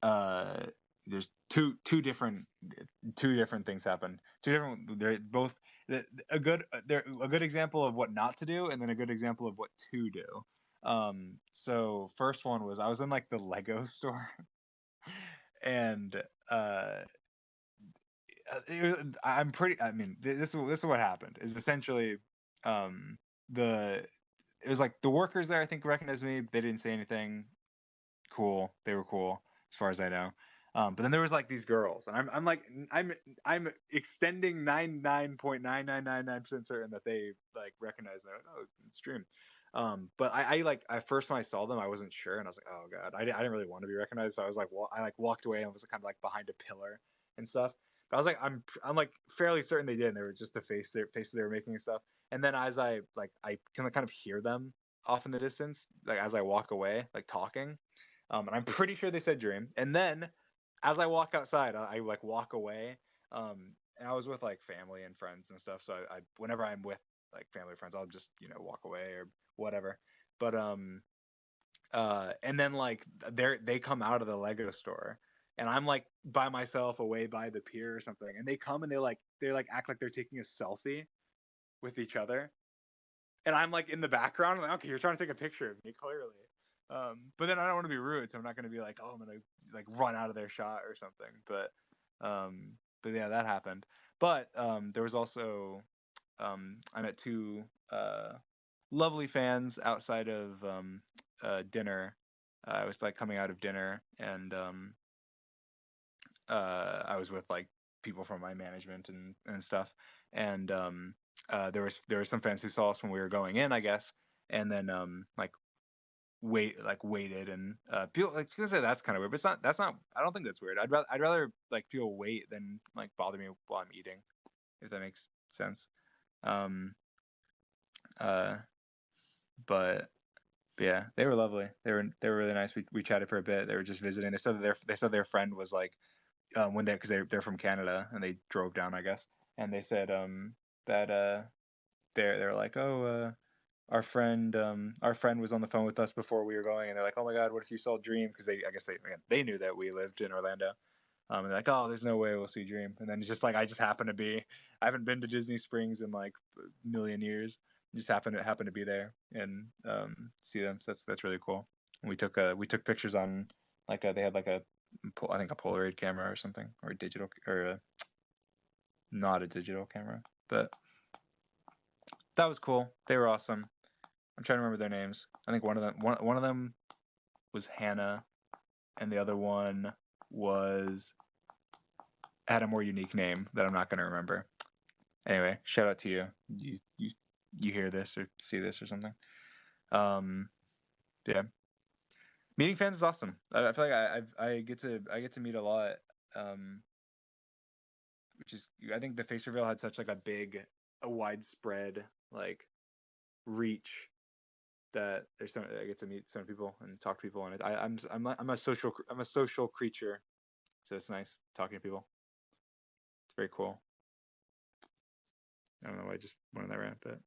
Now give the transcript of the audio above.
uh, there's two different things happen. Two different. They're both they're a good example of what not to do, and then a good example of what to do. So first one was I was in like the Lego store, and uh, I'm pretty. I mean, this is what happened. Is essentially, um, the it was like the workers there. I think recognized me. They didn't say anything. Cool. They were cool as far as I know. But then there was like these girls, and I'm like I'm extending 99.9999% certain that they like recognize that. Oh, it's Dream. But I like at first when I saw them, I wasn't sure, and I was like, oh god, I didn't really want to be recognized, so I was like, I like walked away and was kind of like behind a pillar and stuff. But I was like, I'm like fairly certain they did, and they were just the faces they were making and stuff. And then as I can kind of hear them off in the distance, like as I walk away, like talking, and I'm pretty sure they said Dream. And then as I walk outside, I like walk away. And I was with like family and friends and stuff. So I whenever I'm with like family and friends, I'll just walk away or whatever. But and then like they come out of the Lego store, and I'm like by myself away by the pier or something, and they come and they like act like they're taking a selfie with each other, and I'm like in the background. I'm like, okay, you're trying to take a picture of me, clearly. But then I don't want to be rude, so I'm not going to be like, oh, I'm going to like run out of their shot or something. But yeah, that happened. But there was also I met two lovely fans outside of dinner. I was like coming out of dinner, and I was with like people from my management and stuff, and there were some fans who saw us when we were going in, I guess, and then like waited and people like gonna say that's kind of weird, but that's not I don't think that's weird. I'd rather like people wait than like bother me while I'm eating, if that makes sense. Um uh but yeah, they were lovely. They were really nice. We chatted for a bit. They were just visiting. They said their friend was like when because they're from Canada and they drove down, I guess, and they said that they're like, oh, our friend was on the phone with us before we were going, and they're like, oh my god, what if you saw Dream? Because I guess they knew that we lived in Orlando. And they're like, oh, there's no way we'll see Dream. And then it's just like I just happen to be, I haven't been to Disney Springs in like a million years. Just happen to be there and see them. So that's really cool. And we took pictures on like they had like I think a Polaroid camera or something, or a digital, or not a digital camera, but that was cool. They were awesome. I'm trying to remember their names. I think one of them was Hannah, and the other one was had a more unique name that I'm not going to remember. Anyway, shout out to you. You hear this or see this or something. Um, yeah, meeting fans is awesome. I feel like I get to meet a lot. Um, which is I think the face reveal had such like a widespread like reach that I get to meet so many people and talk to people, and I'm a social creature, so it's nice talking to people. It's very cool. I don't know why I just went on that rant, but